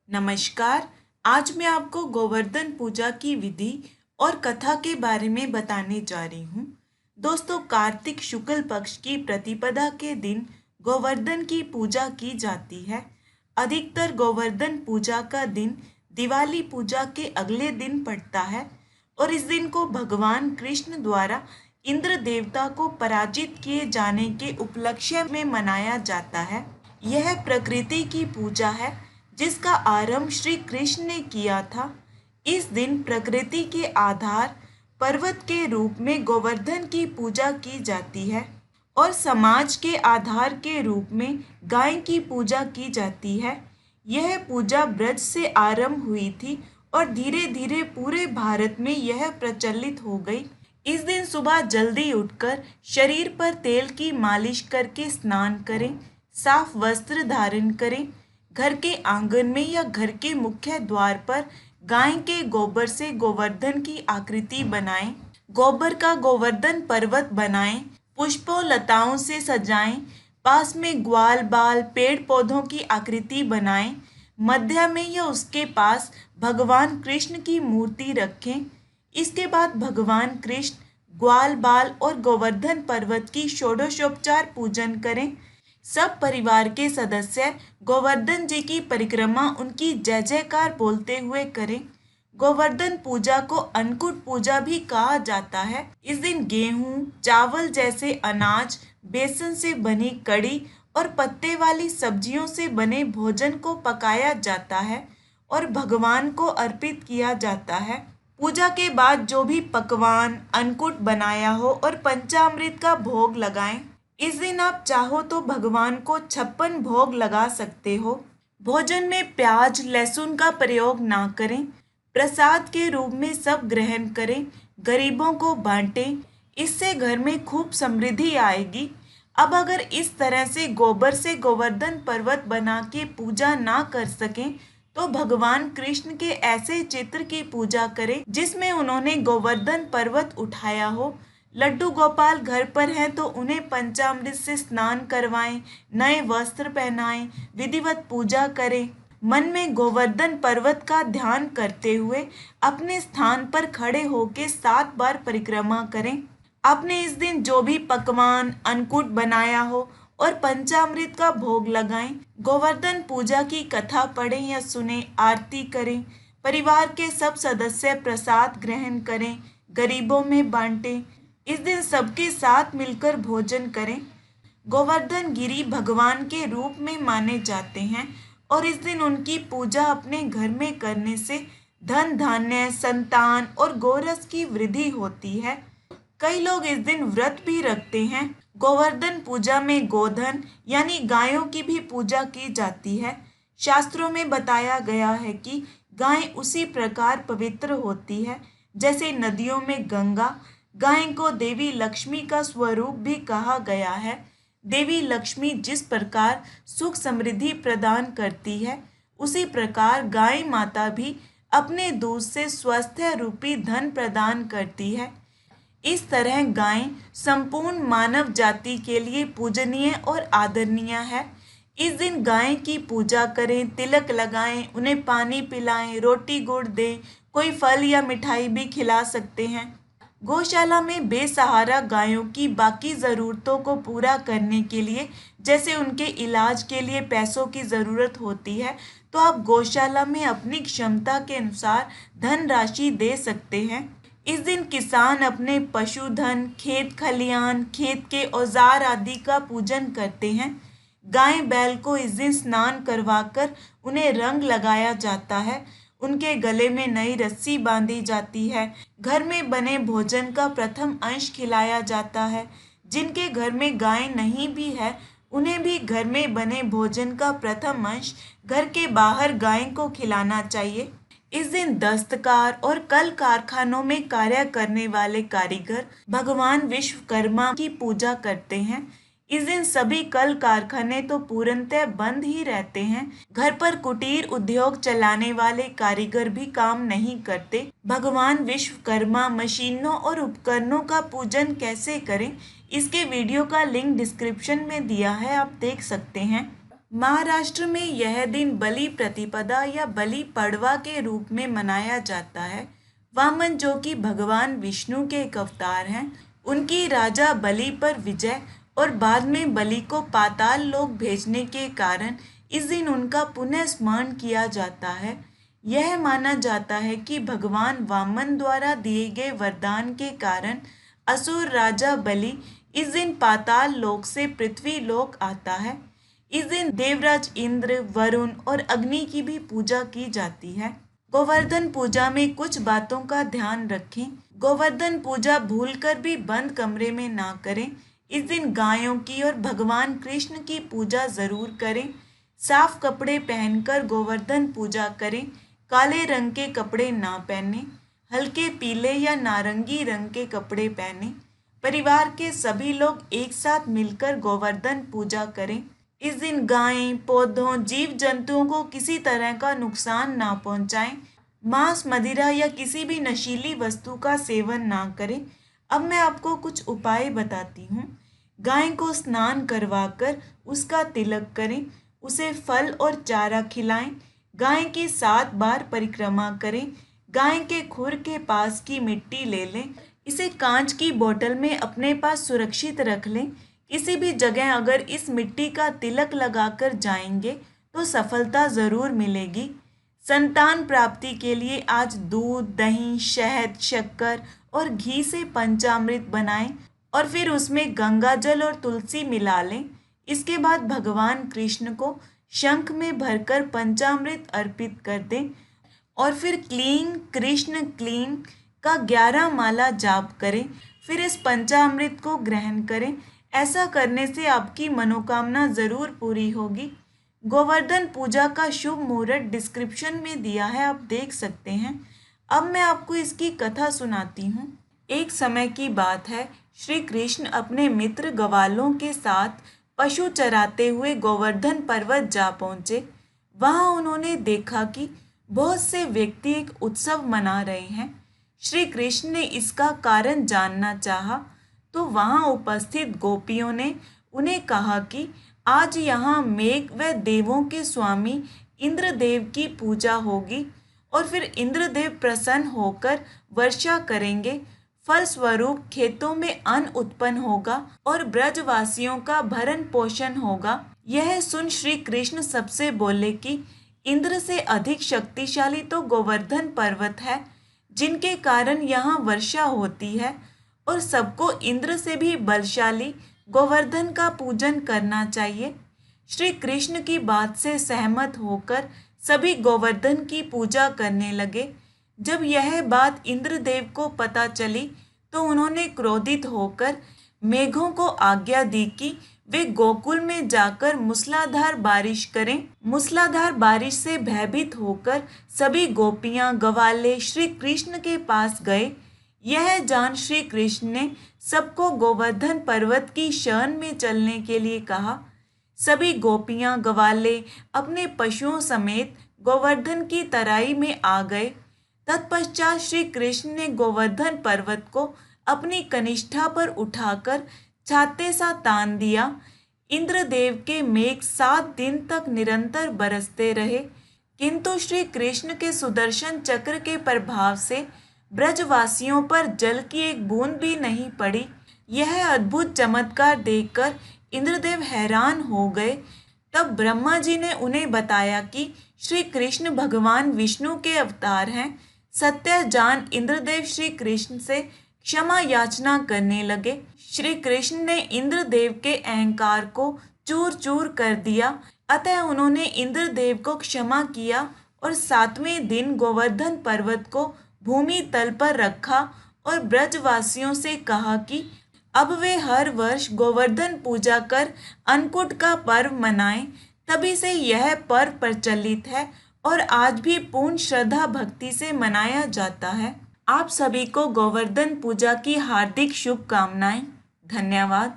नमस्कार। आज मैं आपको गोवर्धन पूजा की विधि और कथा के बारे में बताने जा रही हूँ। दोस्तों, कार्तिक शुक्ल पक्ष की प्रतिपदा के दिन गोवर्धन की पूजा की जाती है। अधिकतर गोवर्धन पूजा का दिन दिवाली पूजा के अगले दिन पड़ता है और इस दिन को भगवान कृष्ण द्वारा इंद्र देवता को पराजित किए जाने के उपलक्ष्य में मनाया जाता है। यह प्रकृति की पूजा है जिसका आरंभ श्री कृष्ण ने किया था। इस दिन प्रकृति के आधार पर्वत के रूप में गोवर्धन की पूजा की जाती है और समाज के आधार के रूप में गाय की पूजा की जाती है। यह पूजा ब्रज से आरंभ हुई थी और धीरे धीरे पूरे भारत में यह प्रचलित हो गई। इस दिन सुबह जल्दी उठकर शरीर पर तेल की मालिश करके स्नान करें, साफ वस्त्र धारण करें, घर के आंगन में या घर के मुख्य द्वार पर गाय के गोबर से गोवर्धन की आकृति बनाएं, गोबर का गोवर्धन पर्वत बनाएं, पुष्पों लताओं से सजाएं, पास में ग्वाल बाल पेड़ पौधों की आकृति बनाएं, मध्य में या उसके पास भगवान कृष्ण की मूर्ति रखें। इसके बाद भगवान कृष्ण, ग्वाल बाल और गोवर्धन पर्वत की षोडशोपचार पूजन करें। सब परिवार के सदस्य गोवर्धन जी की परिक्रमा उनकी जय जयकार बोलते हुए करें। गोवर्धन पूजा को अन्नकूट पूजा भी कहा जाता है। इस दिन गेहूं, चावल जैसे अनाज, बेसन से बनी कड़ी और पत्ते वाली सब्जियों से बने भोजन को पकाया जाता है और भगवान को अर्पित किया जाता है। पूजा के बाद जो भी पकवान अन्नकूट बनाया हो और पंचामृत का भोग लगाएं। इस दिन आप चाहो तो भगवान को 56 भोग लगा सकते हो। भोजन में प्याज लहसुन का प्रयोग ना करें। प्रसाद के रूप में सब ग्रहण करें, गरीबों को बांटें। इससे घर में खूब समृद्धि आएगी। अब अगर इस तरह से गोबर से गोवर्धन पर्वत बना के पूजा ना कर सकें तो भगवान कृष्ण के ऐसे चित्र की पूजा करें जिसमें उन्होंने गोवर्धन पर्वत उठाया हो। लड्डू गोपाल घर पर हैं तो उन्हें पंचामृत से स्नान करवाएं, नए वस्त्र पहनाएं, विधिवत पूजा करें। मन में गोवर्धन पर्वत का ध्यान करते हुए अपने स्थान पर खड़े होकर 7 बार परिक्रमा करें। आपने इस दिन जो भी पकवान अन्नकूट बनाया हो और पंचामृत का भोग लगाएं। गोवर्धन पूजा की कथा पढ़ें या सुने, आरती करें। परिवार के सब सदस्य प्रसाद ग्रहण करें, गरीबों में बांटें। इस दिन सबके साथ मिलकर भोजन करें। गोवर्धन गिरी भगवान के रूप में माने जाते हैं और इस दिन उनकी पूजा अपने घर में करने से धन धान्य, संतान और गोरस की वृद्धि होती है। कई लोग इस दिन व्रत भी रखते हैं। गोवर्धन पूजा में गोधन यानी गायों की भी पूजा की जाती है। शास्त्रों में बताया गया है कि गाय उसी प्रकार पवित्र होती है जैसे नदियों में गंगा। गाय को देवी लक्ष्मी का स्वरूप भी कहा गया है। देवी लक्ष्मी जिस प्रकार सुख समृद्धि प्रदान करती है, उसी प्रकार गाय माता भी अपने दूध से स्वास्थ्य रूपी धन प्रदान करती है। इस तरह गाय संपूर्ण मानव जाति के लिए पूजनीय और आदरणीय है। इस दिन गाय की पूजा करें, तिलक लगाएं, उन्हें पानी पिलाएं, रोटी गुड़ दें, कोई फल या मिठाई भी खिला सकते हैं। गौशाला में बेसहारा गायों की बाकी ज़रूरतों को पूरा करने के लिए, जैसे उनके इलाज के लिए पैसों की ज़रूरत होती है, तो आप गौशाला में अपनी क्षमता के अनुसार धन राशि दे सकते हैं। इस दिन किसान अपने पशुधन, खेत खलियान, खेत के औजार आदि का पूजन करते हैं। गाय बैल को इस दिन स्नान करवाकर उन्हें रंग लगाया जाता है। उनके गले में नई रस्सी बांधी जाती है। घर में बने भोजन का प्रथम अंश खिलाया जाता है। जिनके घर में गाय नहीं भी है, उन्हें भी घर में बने भोजन का प्रथम अंश घर के बाहर गाय को खिलाना चाहिए। इस दिन दस्तकार और कल कारखानों में कार्य करने वाले कारीगर भगवान विश्वकर्मा की पूजा करते हैं। इस दिन सभी कल कारखाने तो पूर्णतः बंद ही रहते हैं। घर पर कुटीर उद्योग चलाने वाले कारीगर भी काम नहीं करते। भगवान विश्वकर्मा मशीनों और उपकरणों का पूजन कैसे करें, इसके वीडियो का लिंक डिस्क्रिप्शन में दिया है, आप देख सकते हैं। महाराष्ट्र में यह दिन बलि प्रतिपदा या बलि पड़वा के रूप में मनाया जाता है। वामन, जो कि भगवान विष्णु के एक अवतार हैं, उनकी राजा बलि पर विजय और बाद में बलि को पाताल लोक भेजने के कारण इस दिन उनका पुनः स्मरण किया जाता है। यह माना जाता है कि भगवान वामन द्वारा दिए गए वरदान के कारण असुर राजा बलि इस दिन पाताल लोक से पृथ्वी लोक आता है। इस दिन देवराज इंद्र, वरुण और अग्नि की भी पूजा की जाती है। गोवर्धन पूजा में कुछ बातों का ध्यान रखें। गोवर्धन पूजा भूलकर भी बंद कमरे में ना करें। इस दिन गायों की और भगवान कृष्ण की पूजा जरूर करें। साफ कपड़े पहनकर गोवर्धन पूजा करें। काले रंग के कपड़े ना पहने। हल्के पीले या नारंगी रंग के कपड़े पहने। परिवार के सभी लोग एक साथ मिलकर गोवर्धन पूजा करें। इस दिन गायें, पौधों, जीव जंतुओं को किसी तरह का नुकसान ना पहुंचाएं। मांस, मदिरा या किसी भी नशीली वस्तु का सेवन ना करें। अब मैं आपको कुछ उपाय बताती हूँ। गाय को स्नान करवाकर उसका तिलक करें। उसे फल और चारा खिलाएं। गाय की 7 बार परिक्रमा करें। गाय के खुर के पास की मिट्टी ले लें। इसे कांच की बोतल में अपने पास सुरक्षित रख लें। किसी भी जगह अगर इस मिट्टी का तिलक लगाकर जाएंगे तो सफलता ज़रूर मिलेगी। संतान प्राप्ति के लिए आज दूध, दही, शहद, शक्कर और घी से पंचामृत बनाएं और फिर उसमें गंगा जल और तुलसी मिला लें। इसके बाद भगवान कृष्ण को शंख में भरकर पंचामृत अर्पित कर दें और फिर क्लीं कृष्ण क्लीं का 11 माला जाप करें। फिर इस पंचामृत को ग्रहण करें। ऐसा करने से आपकी मनोकामना ज़रूर पूरी होगी। गोवर्धन पूजा का शुभ मुहूर्त डिस्क्रिप्शन में दिया है, आप देख सकते हैं। अब मैं आपको इसकी कथा सुनाती हूँ। एक समय की बात है, श्री कृष्ण अपने मित्र ग्वालों के साथ पशु चराते हुए गोवर्धन पर्वत जा पहुँचे। वहाँ उन्होंने देखा कि बहुत से व्यक्ति एक उत्सव मना रहे हैं। श्री कृष्ण ने इसका कारण जानना चाहा तो वहाँ उपस्थित गोपियों ने उन्हें कहा कि आज यहाँ मेघ व देवों के स्वामी इंद्रदेव की पूजा होगी और फिर इंद्रदेव प्रसन्न होकर वर्षा करेंगे। फलस्वरूप खेतों में अन्न उत्पन्न होगा और ब्रजवासियों का भरण पोषण होगा। यह सुन श्री कृष्ण सबसे बोले कि इंद्र से अधिक शक्तिशाली तो गोवर्धन पर्वत है, जिनके कारण यहाँ वर्षा होती है और सबको इंद्र से भी बलशाली गोवर्धन का पूजन करना चाहिए। श्री कृष्ण की बात से सहमत होकर सभी गोवर्धन की पूजा करने लगे। जब यह बात इंद्रदेव को पता चली तो उन्होंने क्रोधित होकर मेघों को आज्ञा दी कि वे गोकुल में जाकर मूसलाधार बारिश करें। मूसलाधार बारिश से भयभीत होकर सभी गोपियां, ग्वाले श्री कृष्ण के पास गए। यह जान श्री कृष्ण ने सबको गोवर्धन पर्वत की शरण में चलने के लिए कहा। सभी गोपियां, ग्वाले अपने पशुओं समेत गोवर्धन की तराई में आ गए। तत्पश्चात श्री कृष्ण ने गोवर्धन पर्वत को अपनी कनिष्ठा पर उठाकर छाते सा तान दिया। इंद्रदेव के मेघ 7 दिन तक निरंतर बरसते रहे, किंतु श्री कृष्ण के सुदर्शन चक्र के प्रभाव से ब्रजवासियों पर जल की एक बूंद भी नहीं पड़ी। यह अद्भुत चमत्कार देखकर इंद्रदेव हैरान हो गए। तब ब्रह्मा जी ने उन्हें बताया कि श्री कृष्ण भगवान विष्णु के अवतार हैं। सत्य जान इंद्रदेव श्री कृष्ण से क्षमा याचना करने लगे। श्री कृष्ण ने इंद्रदेव के अहंकार को चूर चूर कर दिया, अतः उन्होंने इंद्रदेव को क्षमा किया और 7वें दिन गोवर्धन पर्वत को भूमि तल पर रखा और ब्रजवासियों से कहा कि अब वे हर वर्ष गोवर्धन पूजा कर अन्नकूट का पर्व मनाएं। तभी से यह पर्व प्रचलित है और आज भी पूर्ण श्रद्धा भक्ति से मनाया जाता है। आप सभी को गोवर्धन पूजा की हार्दिक शुभकामनाएं। धन्यवाद।